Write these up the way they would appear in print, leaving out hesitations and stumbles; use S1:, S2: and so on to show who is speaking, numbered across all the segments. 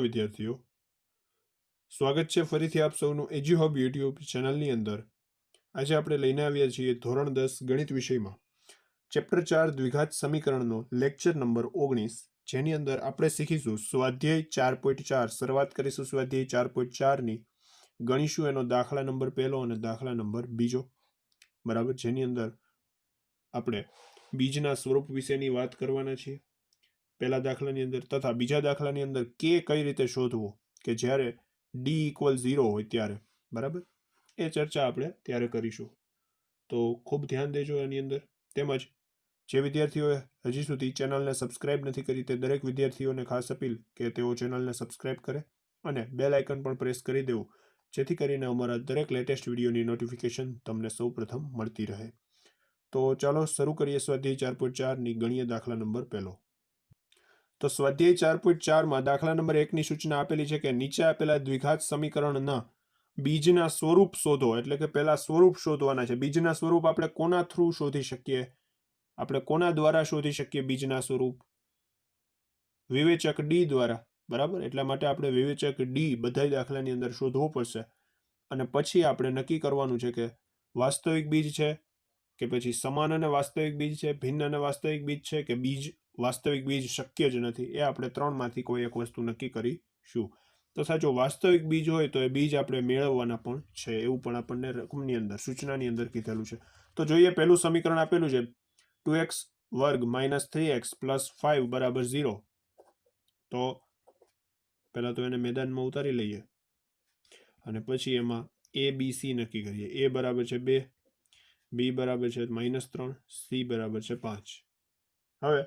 S1: વિદ્યાર્થીઓ, સ્વાગત છે ફરીથી આપ સૌનું એજ્યુહબ યુટ્યુબ ચેનલની અંદર। આજે આપણે લઈને આવ્યા છીએ ધોરણ 10 ગણિત વિષયમાં ચેપ્ટર 4 દ્વિઘાત સમીકરણનો લેક્ચર નંબર 19, જેની અંદર આપણે શીખીશું સ્વાધ્યાય 4.4। શરૂઆત કરીશું સ્વાધ્યાય 4.4 ની। ગણીશું એનો દાખલા નંબર 1 અને દાખલા નંબર 2, બરાબર, જેની અંદર આપણે બીજના સ્વરૂપ વિશેની વાત કરવાના છીએ પહેલા દાખલાની અંદર, તથા બીજા દાખલાની અંદર કે કઈ રીતે શોધવો કે જ્યારે d = 0 હોય ત્યારે, બરાબર, એ ચર્ચા આપણે ત્યારે કરીશું। તો ખૂબ ધ્યાન દેજો એની અંદર। તેમજ જે વિદ્યાર્થીઓએ હજી સુધી ચેનલને સબસ્ક્રાઇબ નથી કરી તે દરેક વિદ્યાર્થીઓને ખાસ અપીલ કે તેઓ ચેનલને સબસ્ક્રાઇબ કરે અને બેલ આઇકન પણ પ્રેસ કરી દેવું, જેથી કરીને અમારા દરેક લેટેસ્ટ વિડીયોની નોટિફિકેશન તમને સૌપ્રથમ મળતી રહે। તો ચાલો શરૂ કરીએ સ્વાધ્યાય 4.4 ની ગણીય દાખલા નંબર 1। તો સ્વાધ્યાય 4.4 માં દાખલા નંબર 1 ની સૂચના આપેલી છે કે નીચે આપેલા દ્વિઘાત સમીકરણના બીજના સ્વરૂપ શોધો। એટલે કે પહેલા સ્વરૂપ શોધવાના છે। બીજના સ્વરૂપ આપણે કોના થ્રુ શોધી શકીએ? આપણે કોના દ્વારા શોધી શકીએ બીજના સ્વરૂપ? વિવેચક ડી દ્વારા, બરાબર। એટલા માટે આપણે વિવેચક ડી બધા દાખલાની અંદર શોધવું પડશે અને પછી આપણે નક્કી કરવાનું છે કે વાસ્તવિક બીજ છે કે પછી સમાન અને વાસ્તવિક બીજ છે, ભિન્ન અને વાસ્તવિક બીજ છે કે બીજ વાસ્તવિક બીજ શક્ય જ નથી। એ આપણે ત્રણમાંથી કોઈ એક વસ્તુ નક્કી કરીશું। તથા જો વાસ્તવિક બીજ હોય તો એ બીજ આપણે મેળવવાના પણ છે, એવું પણ આપણને રકમની અંદર સૂચનાની અંદર કીધેલું છે। તો જોઈએ, પહેલું સમીકરણ આપેલું છે 2x² - 3x + 5 = 0। તો પહેલા તો એને મેદાનમાં ઉતારી લઈએ અને પછી એમાં a b c નક્કી કરીએ। a બરાબર છે 2, b બરાબર છે -3, c બરાબર છે 5। હવે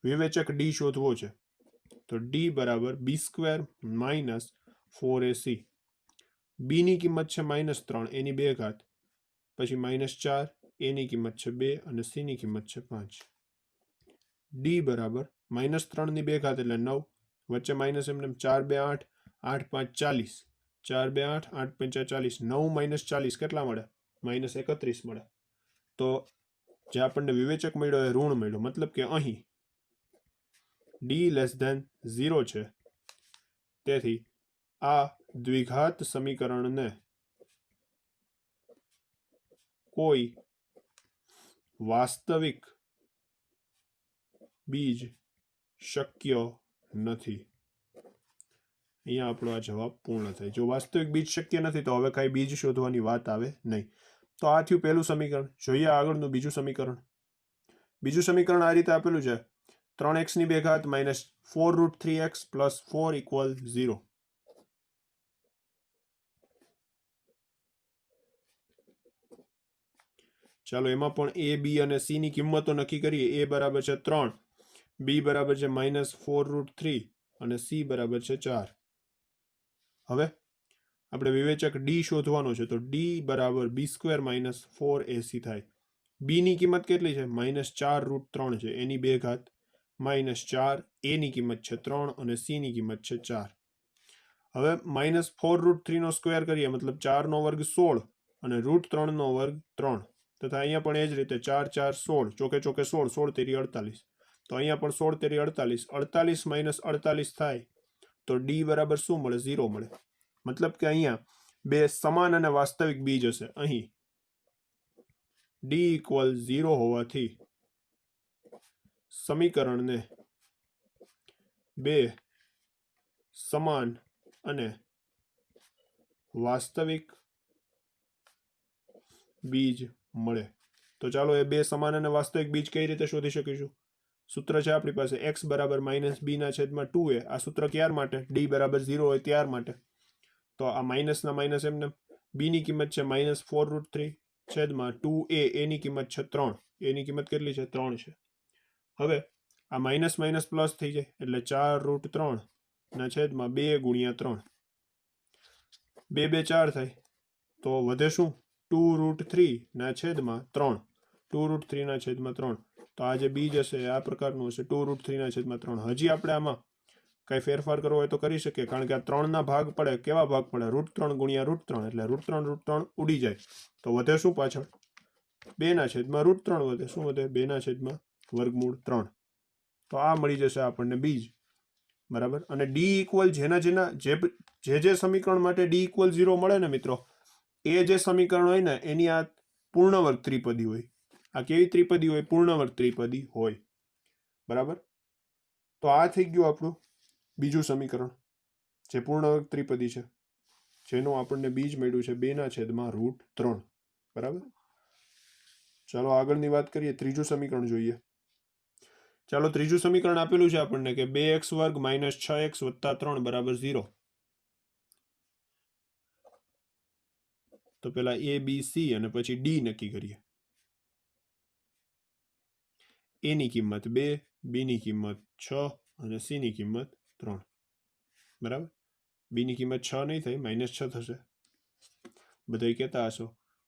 S1: વિવેચક ડી શોધવો છે, તો d બરાબર b² - 4ac। b ની કિંમત છે -3, એની 2 ઘાત, પછી -4, a ની કિંમત છે 2 અને c ની કિંમત છે 5। d બરાબર -3 ની 2 ઘાત એટલે 9, વચ્ચે માઇનસ એમને 4 2 8, 8 5 40, 4 2 8, 8 5 40, 9 - 40 કેટલા મળે? -31 મળે। તો જે આપણને વિવેચક મળ્યો એ ઋણ મળ્યો, મતલબ કે અહીં d < 0 છે। તેથી આ દ્વિઘાત સમીકરણને કોઈ વાસ્તવિક બીજ શક્ય નથી। અહીંયા આપણો આ જવાબ પૂર્ણ થાય। જો વાસ્તવિક બીજ શક્ય નથી તો હવે કાંઈ બીજ શોધવાની વાત આવે નહીં। તો આ થયું પહેલું સમીકરણ। જોઈએ આગળનું બીજું સમીકરણ। બીજું સમીકરણ આ રીતે આપેલું છે 3x ની 2 ઘાત - 4√3x + 4 = 0। ચાલો એમાં પણ a b અને c ની કિંમતો નક્કી કરીએ। a બરાબર છે 3, b બરાબર છે -4√3 અને c બરાબર છે 4। હવે આપણે વિવેચક ડી શોધવાનો છે, તો d બરાબર b² - 4ac થાય। b ની કિંમત કેટલી છે? -4√3 છે, એની 2 ઘાત, -4, a ની કિંમત છે 3 અને c ની કિંમત છે 4। હવે -4√3 નો સ્ક્વેર કરીએ, મતલબ 4 નો વર્ગ 16 અને √3 નો વર્ગ 3, તથા અહીંયા પણ એ જ રીતે 4 4 16, ચોકે ચોકે 16, 16 તેરી 48। તો અહીંયા પણ 16 તેરી 48, 48 - 48 થાય તો d બરાબર શું મળે? 0 મળે। મતલબ કે અહીંયા બે સમાન અને વાસ્તવિક બીજ હશે। અહીં d = 0 હોવાથી સમીકરણને બે સમાન અને વાસ્તવિક બીજ મળે। તો ચાલો એ બે સમાન અને વાસ્તવિક બીજ કઈ રીતે શોધી શકીશું? સૂત્ર છે આપણી પાસે x બરાબર -b/2a। આ સૂત્ર ક્યાર માટે? d બરાબર 0 હોય ત્યાર માટે। તો આ માઇનસના માઇનસ એમને, b ની કિંમત છે -4√3/2a, a ની કિંમત છે 3, a ની કિંમત કેટલી છે? 3 છે। હવે આ માઇનસ માઇનસ પ્લસ થઈ જાય એટલે 4√3/2 × 3, 2 2 4 થાય તો વધે શું? 2√3/3, 2√3/3। તો આ જે બીજ હશે આ પ્રકારનું હશે 2√3/3। હજી આપણે આમાં કઈ ફેરફાર કરવો હોય તો કરી શકીએ, કારણ કે આ 3 ના ભાગ પડે, કેવા ભાગ પડે? √3 × √3, એટલે √3 ઉડી જાય તો વધે શું પાછળ? 2/√3 વધે। શું વધે? 2/√3। તો આ મળી જશે આપણને બીજ। બરાબર. અને ડી ઇક્વલ જે સમીકરણ માટે ડી ઇક્વલ 0 મળે ને મિત્રો, એ જે સમીકરણ હોય ને એની આ પૂર્ણવર્ગ ત્રિપદી હોય. આ કેવી ત્રિપદી હોય? પૂર્ણવર્ગ ત્રિપદી હોય. બરાબર. તો આ થઈ ગયું આપણું બીજું સમીકરણ, જે પૂર્ણવર્ગ ત્રિપદી છે, જેનું આપણને બીજ મળ્યું છે 2/√3. બરાબર. ચાલો આગળની વાત કરીએ. ત્રીજું સમીકરણ જોઈએ. ચાલો ત્રીજું સમીકરણ આપેલું છે આપણને કે 2x² - 6x + 3 = 0. તો પેલા a b c અને પછી d નક્કી કરીએ. a ની કિંમત 2, b ની કિંમત 6 અને c ની કિંમત 3. બરાબર. b ની કિંમત 6 નહીં થાય, -6 થશે. બધા કહેતા હશો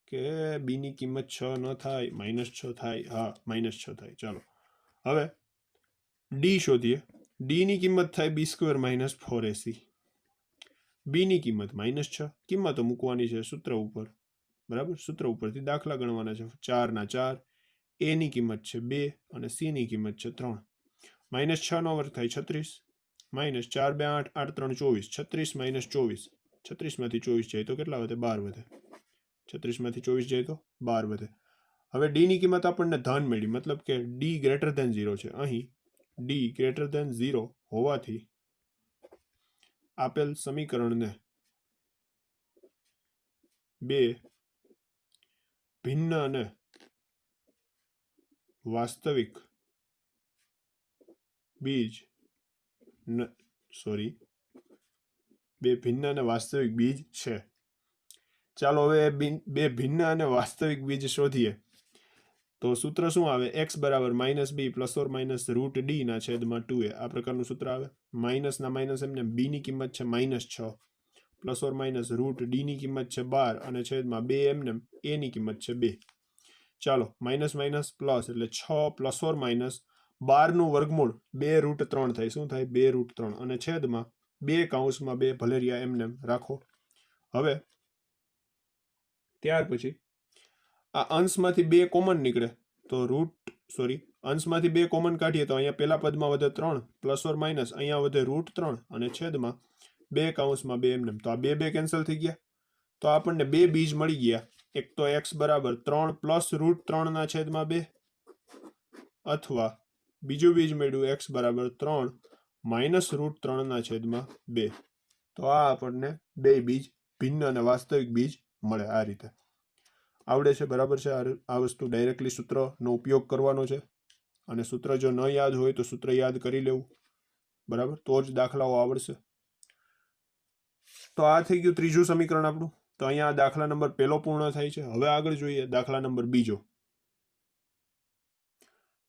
S1: કે b ની કિંમત 6 ન થાય, -6 થાય. હા, -6 થાય. ચાલો હવે d શોધીએ. d ની કિંમત થાય b² - 4ac. b ની કિંમત -6, કિંમતો મૂકવાની છે સૂત્ર ઉપર. બરાબર. સૂત્ર ઉપરથી દાખલા ગણવાના છે. 4 ના 4, a ની કિંમત છે 2 અને c ની કિંમત છે 3. -6 નો વર્ગ થાય 36, -4 2 8, 8 3 24, 36 - 24. 36 માંથી 24 જાય તો કેટલા વધે? 12 વધે. 36 માંથી 24 જાય તો 12 વધે. હવે d ની કિંમત આપણને ધન મળી, મતલબ કે d > 0 છે. અહીં d > 0 હોવાથી આપેલ સમીકરણને બે ભિન્ન અને વાસ્તવિક બીજ છે. ચાલો હવે બે ભિન્ન અને વાસ્તવિક બીજ શોધીએ. તો સૂત્ર શું આવે? x = -b ± √d/2a. આ પ્રકારનું સૂત્ર આવે. માઇનસ ના માઇનસ એમને, b ની કિંમત છે -6, ± √d ની કિંમત છે 12 અને છેદમાં 2 એમને, a ની કિંમત છે 2. ચાલો માઇનસ માઇનસ પ્લસ એટલે 6 ± 12 નું વર્ગમૂળ 2√3 થાય. શું થાય? 2√3 અને છેદમાં 2 કૌંસમાં 2 ભલેરિયા એમને રાખો. હવે ત્યાર પછી આ અંશમાંથી 2 કોમન નીકળે તો અંશમાંથી 2 કોમન કાઢીએ તો અહીંયા પેલા પદમાં વધે 3 ± અહીંયા વધે √3 અને છેદમાં 2 કૌંસમાં 2 એમને. તો આ 2 કેન્સલ થઈ ગયા. તો આપણને 2 બીજ મળી ગયા. એક તો x = 3 + √3/2 અથવા બીજું બીજ મળ્યું x = 3 - √3/2. તો આ આપણને 2 બીજ ભિન્ન અને વાસ્તવિક બીજ મળે. આ રીતે આવડે છે. બરાબર છે. આ વસ્તુ ડાયરેક્ટલી સૂત્રનો ઉપયોગ કરવાનો છે અને સૂત્ર જો ન યાદ હોય તો સૂત્ર યાદ કરી લેવું. બરાબર. તો જ દાખલાઓ આવડશે. તો આ થઈ ગયું ત્રીજું સમીકરણ આપણું. તો અહીંયા દાખલા નંબર 1 પૂર્ણ થાય છે. હવે આગળ જોઈએ દાખલા નંબર 2.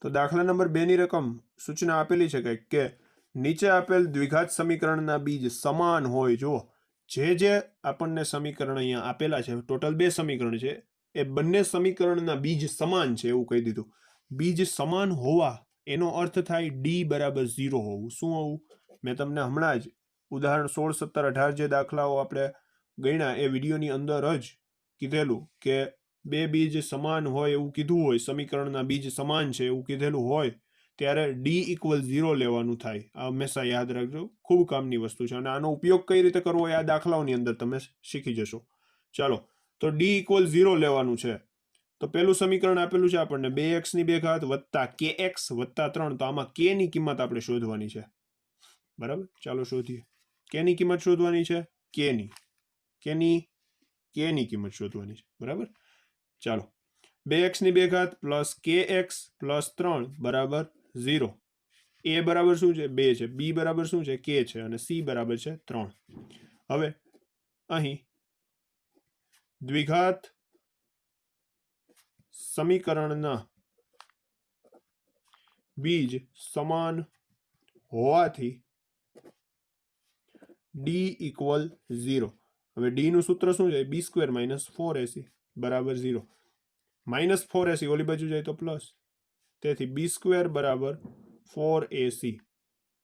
S1: તો દાખલા નંબર 2 ની રકમ સૂચના આપેલી છે કે નીચે આપેલ દ્વિઘાત સમીકરણના બીજ સમાન હોય. જુઓ, જે આપણને સમીકરણ અહીંયા આપેલા છે, ટોટલ 2 સમીકરણ છે, એ બંને સમીકરણના બીજ સમાન છે એવું કહી દીધું. બીજ સમાન હોવા એનો અર્થ થાય d = 0 હોવું. શું હોવું? મેં તમને હમણાં જ ઉદાહરણ 16, 17, 18 જે દાખલાઓ આપણે ગણ્યા એ વિડીયોની અંદર જ કીધેલું કે 2 બીજ સમાન હોય એવું કીધું હોય, સમીકરણના બીજ સમાન છે એવું કીધેલું હોય ત્યારે d = 0 લેવાનું થાય. આ હંમેશા યાદ રાખજો. ખૂબ કામની વસ્તુ છે અને આનો ઉપયોગ કઈ રીતે કરવો એ આ દાખલાઓની અંદર તમે શીખી જશો. ચાલો, તો d = 0 લેવાનું છે. તો પેલું સમીકરણ આપેલું છે આપણને 2x² + kx + 3. તો આમાં k ની કિંમત આપણે શોધવાની છે. બરાબર. ચાલો શોધીએ. k ની કિંમત શોધવાની છે. k ની કિંમત શોધવાની છે. બરાબર. ચાલો 2x² + kx + 3 = 0. a બરાબર શું છે? 2 છે. b બરાબર શું છે? k છે. અને c બરાબર છે 3. હવે અહીં દ્વિઘાત સમીકરણના બીજ સમાન હોવાથી d = 0. હવે d નું સૂત્ર શું છે? b² - 4ac = 0. -4ac ઓલી બાજુ જાય તો પ્લસ. તેથી b² = 4ac.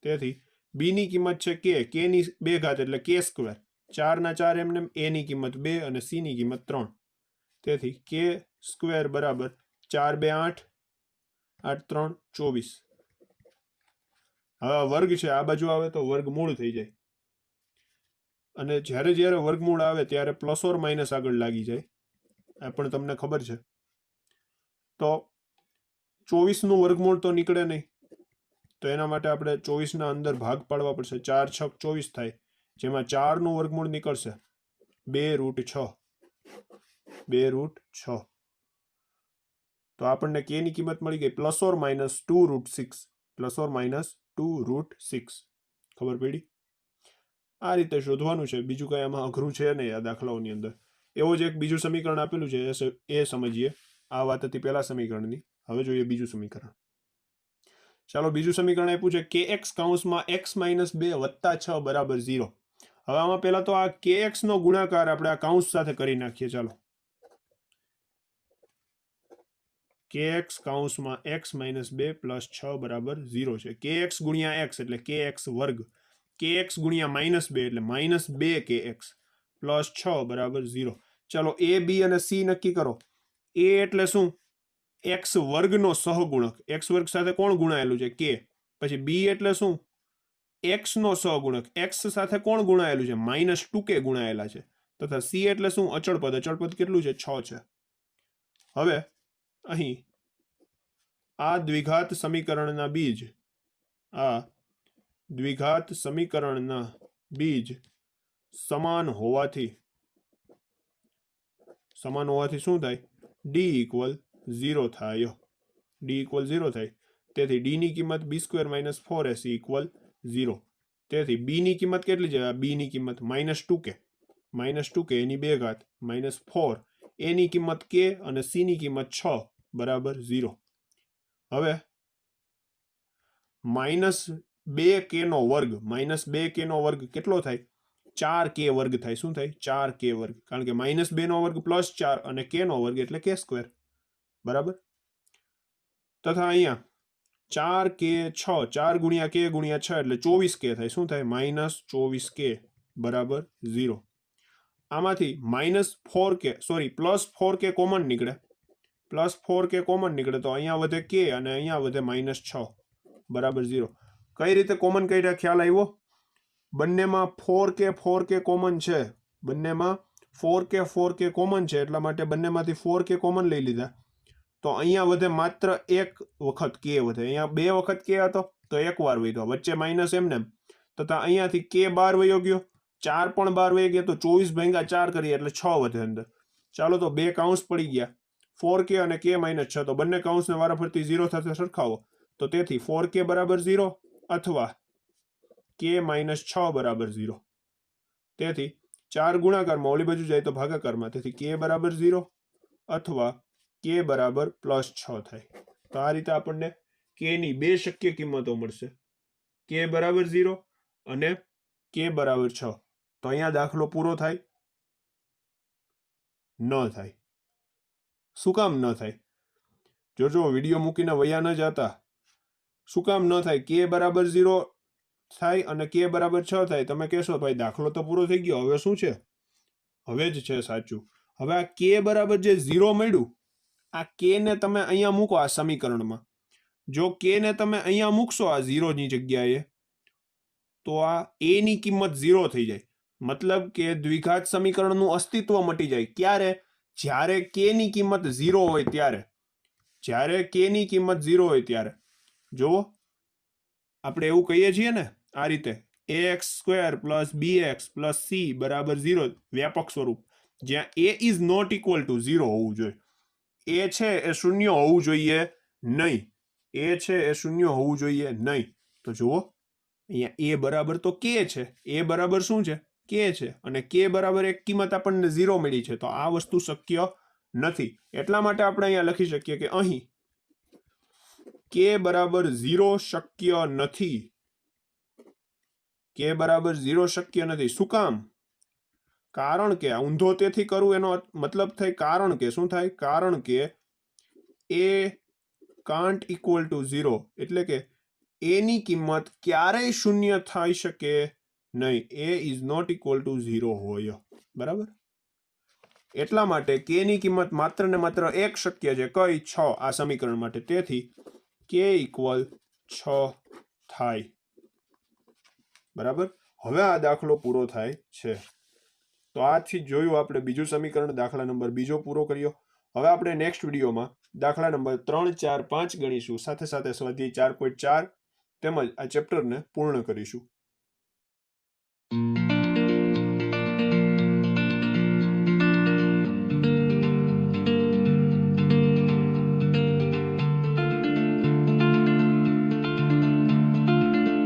S1: તેથી b ની કિંમત છે k ની 2 ઘાત એટલે k². 4 ના 4 એમને, a ની કિંમત 2 અને c ની કિંમત 3. તેથી k² = 4 2 8, 8 3 24. હવે આ વર્ગ છે, આ બાજુ આવે તો વર્ગમૂળ થઈ જાય, અને જ્યારે જ્યારે વર્ગમૂળ આવે ત્યારે પ્લસ ઓર માઇનસ આગળ લાગી જાય, આ પણ તમને ખબર છે. તો 24 નું વર્ગમૂળ તો નીકળે નહીં, તો એના માટે આપણે 24 ના અંદર ભાગ પાડવા પડશે. 4 6 24 થાય, જેમાં 4 નું વર્ગમૂળ નીકળશે 2√6. 2√6. તો આપણને k ની કિંમત મળી ગઈ plus or minus 2√6. Plus or minus 2√6. ખબર પડી? આ રીતે શોધવાનું છે, બીજું કઈ આમાં અઘરું છે નહીં આ દાખલાઓની અંદર. એવો જ એક બીજું સમીકરણ આપેલું છે, એ સમજીએ. આ વાત હતી પહેલા સમીકરણની. હવે જોઈએ બીજું સમીકરણ. ચાલો, બીજું સમીકરણ આપ્યું છે kx કૌંસમાં x - 2 + 6 બરાબર 0. હવે આમાં પહેલા તો આ kx નો ગુણાકાર આપણે આ કૌંસ સાથે કરી નાખીએ. ચાલો, kx કૌંસમાં x - 2 + 6 બરાબર 0 છે. kx ગુણ્યા x એટલે kx વર્ગ, kx ગુણ્યા -2 એટલે -2kx પ્લસ 6 બરાબર 0. ચાલો, a b અને c નક્કી કરો. a એટલે શું? x વર્ગનો સહગુણક, x વર્ગ સાથે કોણ ગુણાયેલું છે? k. પછી b એટલે શું? x નો સહગુણક, x સાથે કોણ ગુણાયેલું છે? -2k ગુણાયેલા છે. તથા c એટલે શું? અચળ પદ. અચળ પદ કેટલું છે? 6 છે. હવે અહીં આ દ્વિઘાત સમીકરણના બીજ સમાન હોવાથી શું થાય? d = 0 થાય. d = 0 થાય. તેથી d ની કિંમત b² - 4ac = 0. તેથી b ની કિંમત કેટલી છે? b ની કિંમત -2k, એની 2 ઘાત, -4, a ની કિંમત k અને c ની કિંમત 6 બરાબર 0. હવે -2k નો વર્ગ, -2k નો વર્ગ કેટલો થાય? 4k વર્ગ થાય. શું થાય? 4k વર્ગ. કારણ કે -2 નો વર્ગ +4 અને k નો વર્ગ એટલે k². બરાબર. તથા અહીંયા 4k 6, 4 ગુણ્યા k ગુણ્યા 6 એટલે 24k થાય. શું થાય? -24k બરાબર 0. આમાંથી +4k કોમન નીકળે. +4k કોમન નીકળે તો અહીંયા વધે k અને અહીંયા વધે -6 બરાબર 0. કઈ રીતે કોમન કાઢ્યા? ખ્યાલ આવ્યો? બંનેમાં 4k કોમન છે. બંનેમાં 4k કોમન છે, એટલા માટે બંનેમાંથી 4k કોમન લઈ લીધા. તો અહીંયા વધે માત્ર એક વખત k વધે. અહીંયા 2 વખત k હતો તો એક વાર વધ્યો, વચ્ચે માઇનસ એમને. તથા અહીંયાથી k 12 વયો ગયો, 4 પણ 12 વહી ગયા, તો 24 × 4 કરીએ એટલે 6 વધે અંદર. ચાલો, તો 2 કૌંસ પડી ગયા, 4k અને k - 6. તો બંને કૌંસને વારાફરતી 0 સાથે સરખાવો. તો તેથી 4k બરાબર 0 અથવા k - 6 બરાબર 0. તેથી 4 ગુણાકારમાં ઓલી બાજુ જાય તો ભાગાકારમાં. તેથી k બરાબર 0 અથવા k બરાબર +6 થાય. તો આ રીતે આપણને k ની 2 શક્ય કિંમતો મળશે, k બરાબર 0 અને k બરાબર 6. તો અહીંયા દાખલો પૂરો થાય? ન થાય. શું કામ ન થાય? જોજો, વિડીયો મૂકીને વયા ન જતા. શું કામ ન થાય? k બરાબર 0 થાય અને k બરાબર 6 થાય. તમે કહેશો ભાઈ દાખલો તો પૂરો થઈ ગયો, હવે શું છે? હવે જ છે સાચું. હવે આ k બરાબર જે 0 મળ્યું, આ k ને તમે અહીંયા મૂકો આ સમીકરણમાં. જો k ને તમે અહીંયા મૂકશો આ 0 ની જગ્યાએ, તો આ a ની કિંમત 0 થઈ જાય. મતલબ કે દ્વિઘાત સમીકરણનું અસ્તિત્વ મટી જાય. ક્યારે? જ્યારે k ની કિંમત 0 હોય ત્યારે. જ્યારે k ની કિંમત 0 હોય ત્યારે. જુઓ, આપણે એવું કહીએ છીએ ને આ રીતે, ax² + bx + c બરાબર 0, વ્યાપક સ્વરૂપ, જ્યાં a is not equal to 0 હોવું જોઈએ. a છે એ શૂન્ય હોવું જોઈએ નહીં. a છે એ શૂન્ય હોવું જોઈએ નહીં. તો જુઓ, અહીંયા a બરાબર તો k છે. a બરાબર શું છે? k છે. અને k બરાબર એક કિંમત આપણને 0 મળી છે. તો આ વસ્તુ શક્ય નથી. એટલા માટે આપણે અહીંયા લખી શકીએ કે અહીં k બરાબર 0 શક્ય નથી. k બરાબર 0 શક્ય નથી. શું કામ? કારણ કે આ ઊંધો તેથી કરવું એનો મતલબ થાય કારણ કે. શું થાય? કારણ કે a કાન્ટ ઇક્વલ ટુ 0, એટલે કે a ની કિંમત ક્યારેય શૂન્ય થઈ શકે નહીં. a is not equal to 0 હોય. બરાબર. એટલા માટે k ની કિંમત માત્ર ને માત્ર એક શક્ય છે. કઈ? 6 આ સમીકરણ માટે. તેથી k = 6 થાય. બરાબર. હવે આ દાખલો પૂરો થાય છે. તો આથી જોયું આપણે બીજું સમીકરણ, દાખલા નંબર બીજો પૂરો કર્યો. હવે આપણે નેક્સ્ટ વિડીયોમાં દાખલા નંબર 3, 4, 5 ગણીશું, સાથે સાથે સ્વાધ્યાય 4.4 તેમજ આ ચેપ્ટરને પૂર્ણ કરીશું.